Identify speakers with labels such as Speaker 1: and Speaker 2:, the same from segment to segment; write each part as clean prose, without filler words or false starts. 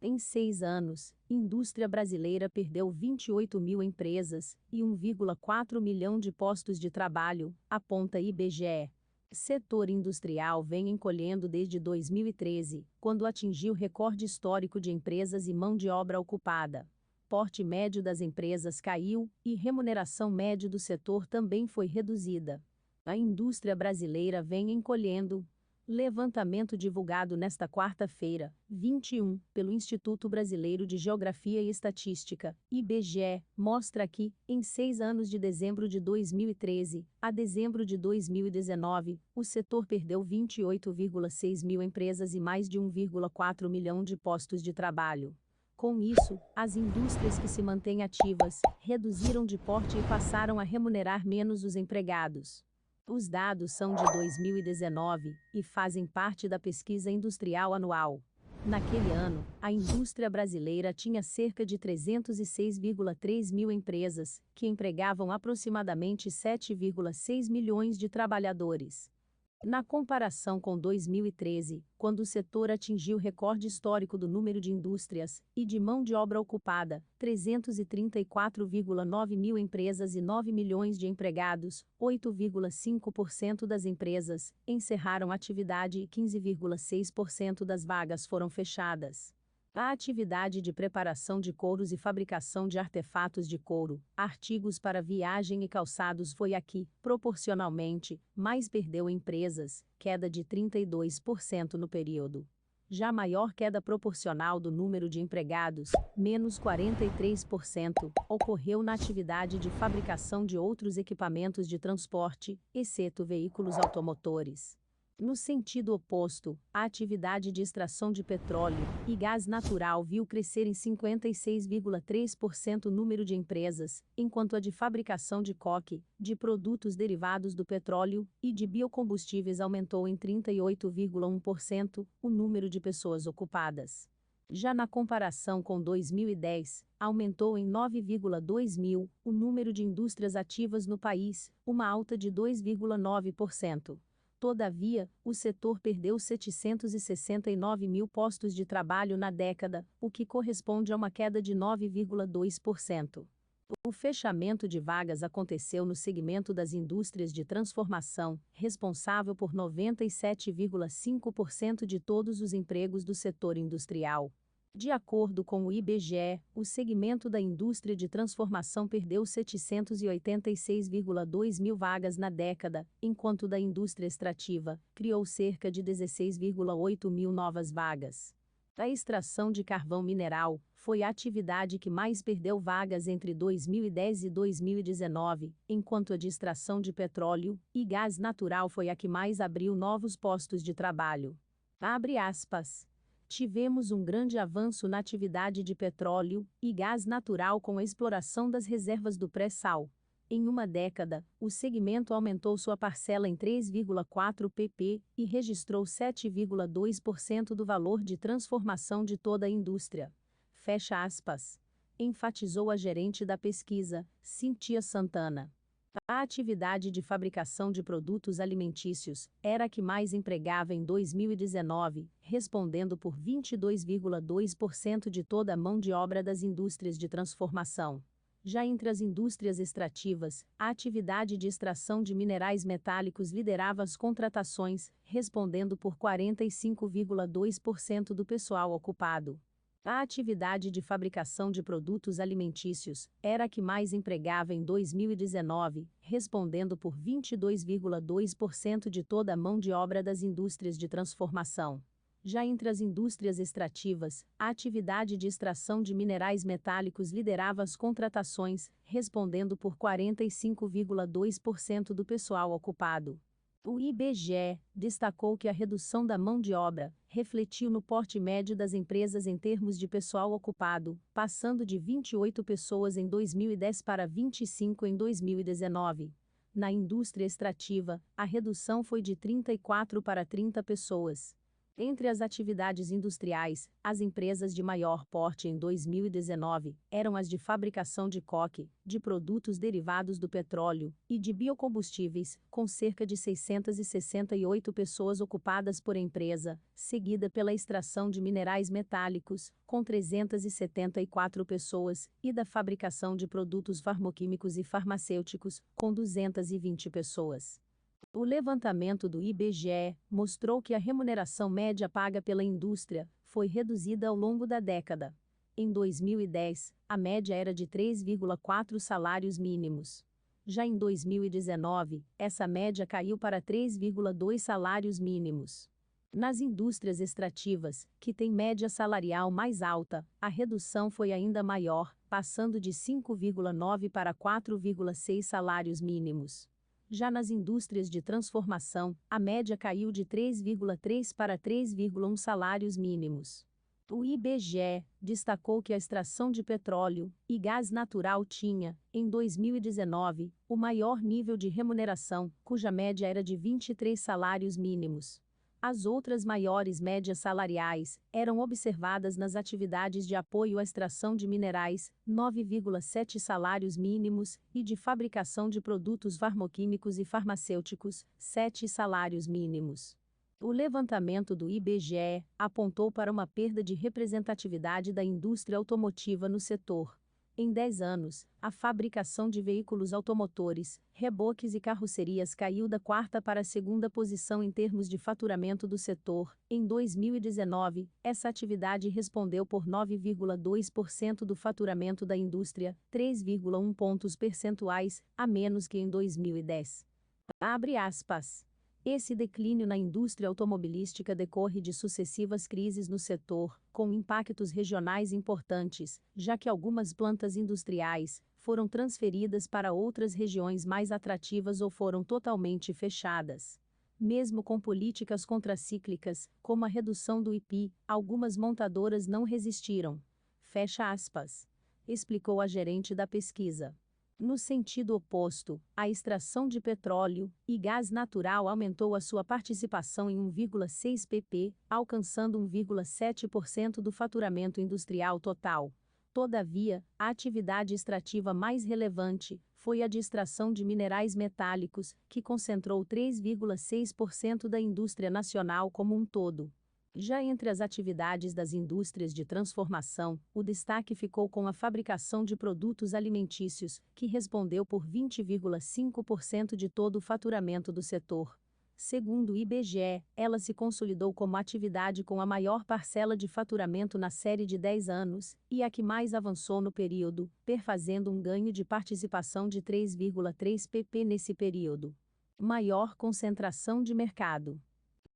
Speaker 1: Em 6 anos, indústria brasileira perdeu 28 mil empresas e 1,4 milhão de postos de trabalho, aponta IBGE. Setor industrial vem encolhendo desde 2013, quando atingiu recorde histórico de empresas e mão de obra ocupada. Porte médio das empresas caiu e remuneração média do setor também foi reduzida. A indústria brasileira vem encolhendo. Levantamento divulgado nesta quarta-feira, 21, pelo Instituto Brasileiro de Geografia e Estatística, IBGE, mostra que, em 6 anos de dezembro de 2013 a dezembro de 2019, o setor perdeu 28,6 mil empresas e mais de 1,4 milhão de postos de trabalho. Com isso, as indústrias que se mantêm ativas reduziram de porte e passaram a remunerar menos os empregados. Os dados são de 2019 e fazem parte da pesquisa industrial anual. Naquele ano, a indústria brasileira tinha cerca de 306,3 mil empresas, que empregavam aproximadamente 7,6 milhões de trabalhadores. Na comparação com 2013, quando o setor atingiu recorde histórico do número de indústrias e de mão de obra ocupada, 334,9 mil empresas e 9 milhões de empregados, 8,5% das empresas encerraram atividade e 15,6% das vagas foram fechadas. A atividade de preparação de couros e fabricação de artefatos de couro, artigos para viagem e calçados foi a que, proporcionalmente, mais perdeu empresas, queda de 32% no período. Já a maior queda proporcional do número de empregados, menos 43%, ocorreu na atividade de fabricação de outros equipamentos de transporte, exceto veículos automotores. No sentido oposto, a atividade de extração de petróleo e gás natural viu crescer em 56,3% o número de empresas, enquanto a de fabricação de coque, de produtos derivados do petróleo e de biocombustíveis aumentou em 38,1% o número de pessoas ocupadas. Já na comparação com 2010, aumentou em 9,2 mil o número de indústrias ativas no país, uma alta de 2,9%. Todavia, o setor perdeu 769 mil postos de trabalho na década, o que corresponde a uma queda de 9,2%. O fechamento de vagas aconteceu no segmento das indústrias de transformação, responsável por 97,5% de todos os empregos do setor industrial. De acordo com o IBGE, o segmento da indústria de transformação perdeu 786,2 mil vagas na década, enquanto o da indústria extrativa criou cerca de 16,8 mil novas vagas. A extração de carvão mineral foi a atividade que mais perdeu vagas entre 2010 e 2019, enquanto a de extração de petróleo e gás natural foi a que mais abriu novos postos de trabalho. Abre aspas. Tivemos um grande avanço na atividade de petróleo e gás natural com a exploração das reservas do pré-sal. Em uma década, o segmento aumentou sua parcela em 3,4 pp. E registrou 7,2% do valor de transformação de toda a indústria. Fecha aspas. Enfatizou a gerente da pesquisa, Cíntia Santana. A atividade de fabricação de produtos alimentícios era a que mais empregava em 2019, respondendo por 22,2% de toda a mão de obra das indústrias de transformação. Já entre as indústrias extrativas, a atividade de extração de minerais metálicos liderava as contratações, respondendo por 45,2% do pessoal ocupado. A atividade de fabricação de produtos alimentícios era a que mais empregava em 2019, respondendo por 22,2% de toda a mão de obra das indústrias de transformação. Já entre as indústrias extrativas, a atividade de extração de minerais metálicos liderava as contratações, respondendo por 45,2% do pessoal ocupado. O IBGE destacou que a redução da mão de obra refletiu no porte médio das empresas em termos de pessoal ocupado, passando de 28 pessoas em 2010 para 25 em 2019. Na indústria extrativa, a redução foi de 34 para 30 pessoas. Entre as atividades industriais, as empresas de maior porte em 2019 eram as de fabricação de coque, de produtos derivados do petróleo e de biocombustíveis, com cerca de 668 pessoas ocupadas por empresa, seguida pela extração de minerais metálicos, com 374 pessoas, e da fabricação de produtos farmoquímicos e farmacêuticos, com 220 pessoas. O levantamento do IBGE mostrou que a remuneração média paga pela indústria foi reduzida ao longo da década. Em 2010, a média era de 3,4 salários mínimos. Já em 2019, essa média caiu para 3,2 salários mínimos. Nas indústrias extrativas, que têm média salarial mais alta, a redução foi ainda maior, passando de 5,9 para 4,6 salários mínimos. Já nas indústrias de transformação, a média caiu de 3,3 para 3,1 salários mínimos. O IBGE destacou que a extração de petróleo e gás natural tinha, em 2019, o maior nível de remuneração, cuja média era de 23 salários mínimos. As outras maiores médias salariais eram observadas nas atividades de apoio à extração de minerais, 9,7 salários mínimos, e de fabricação de produtos farmoquímicos e farmacêuticos, 7 salários mínimos. O levantamento do IBGE apontou para uma perda de representatividade da indústria automotiva no setor. Em 10 anos, a fabricação de veículos automotores, reboques e carrocerias caiu da quarta para a segunda posição em termos de faturamento do setor. Em 2019, essa atividade respondeu por 9,2% do faturamento da indústria, 3,1 pontos percentuais a menos que em 2010. Abre aspas. Esse declínio na indústria automobilística decorre de sucessivas crises no setor, com impactos regionais importantes, já que algumas plantas industriais foram transferidas para outras regiões mais atrativas ou foram totalmente fechadas. Mesmo com políticas contracíclicas, como a redução do IPI, algumas montadoras não resistiram. Fecha aspas. Explicou a gerente da pesquisa. No sentido oposto, a extração de petróleo e gás natural aumentou a sua participação em 1,6 pp, alcançando 1,7% do faturamento industrial total. Todavia, a atividade extrativa mais relevante foi a de extração de minerais metálicos, que concentrou 3,6% da indústria nacional como um todo. Já entre as atividades das indústrias de transformação, o destaque ficou com a fabricação de produtos alimentícios, que respondeu por 20,5% de todo o faturamento do setor. Segundo o IBGE, ela se consolidou como atividade com a maior parcela de faturamento na série de 10 anos, e a que mais avançou no período, perfazendo um ganho de participação de 3,3 pp nesse período. Maior concentração de mercado.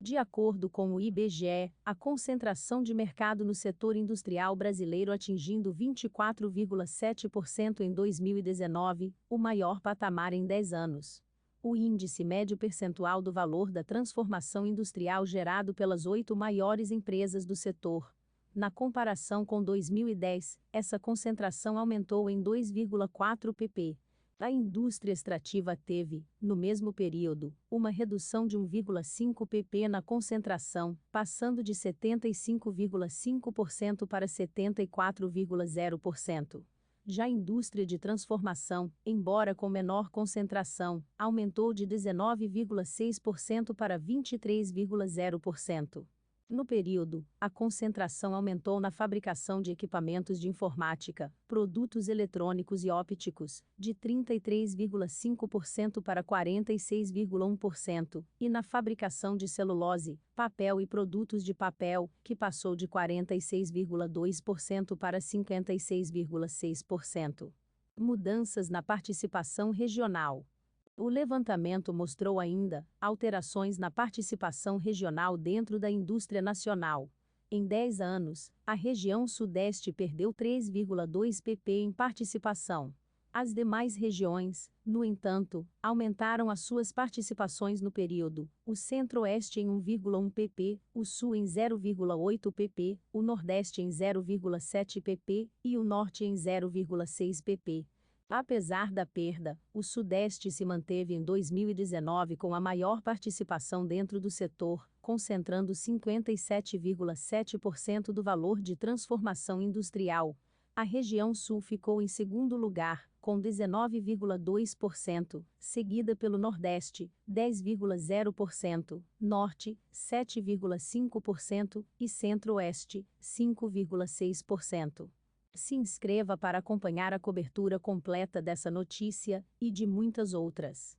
Speaker 1: De acordo com o IBGE, a concentração de mercado no setor industrial brasileiro atingindo 24,7% em 2019, o maior patamar em 10 anos. O índice médio percentual do valor da transformação industrial gerado pelas 8 maiores empresas do setor. Na comparação com 2010, essa concentração aumentou em 2,4 pp. A indústria extrativa teve, no mesmo período, uma redução de 1,5 pp na concentração, passando de 75,5% para 74,0%. Já a indústria de transformação, embora com menor concentração, aumentou de 19,6% para 23,0%. No período, a concentração aumentou na fabricação de equipamentos de informática, produtos eletrônicos e ópticos, de 33,5% para 46,1%, e na fabricação de celulose, papel e produtos de papel, que passou de 46,2% para 56,6%. Mudanças na participação regional. O levantamento mostrou ainda alterações na participação regional dentro da indústria nacional. Em 10 anos, a região Sudeste perdeu 3,2 pp em participação. As demais regiões, no entanto, aumentaram as suas participações no período: o Centro-Oeste em 1,1 pp, o Sul em 0,8 pp, o Nordeste em 0,7 pp e o Norte em 0,6 pp. Apesar da perda, o Sudeste se manteve em 2019 com a maior participação dentro do setor, concentrando 57,7% do valor de transformação industrial. A região Sul ficou em segundo lugar, com 19,2%, seguida pelo Nordeste, 10,0%, Norte, 7,5% e Centro-Oeste, 5,6%. Se inscreva para acompanhar a cobertura completa dessa notícia e de muitas outras.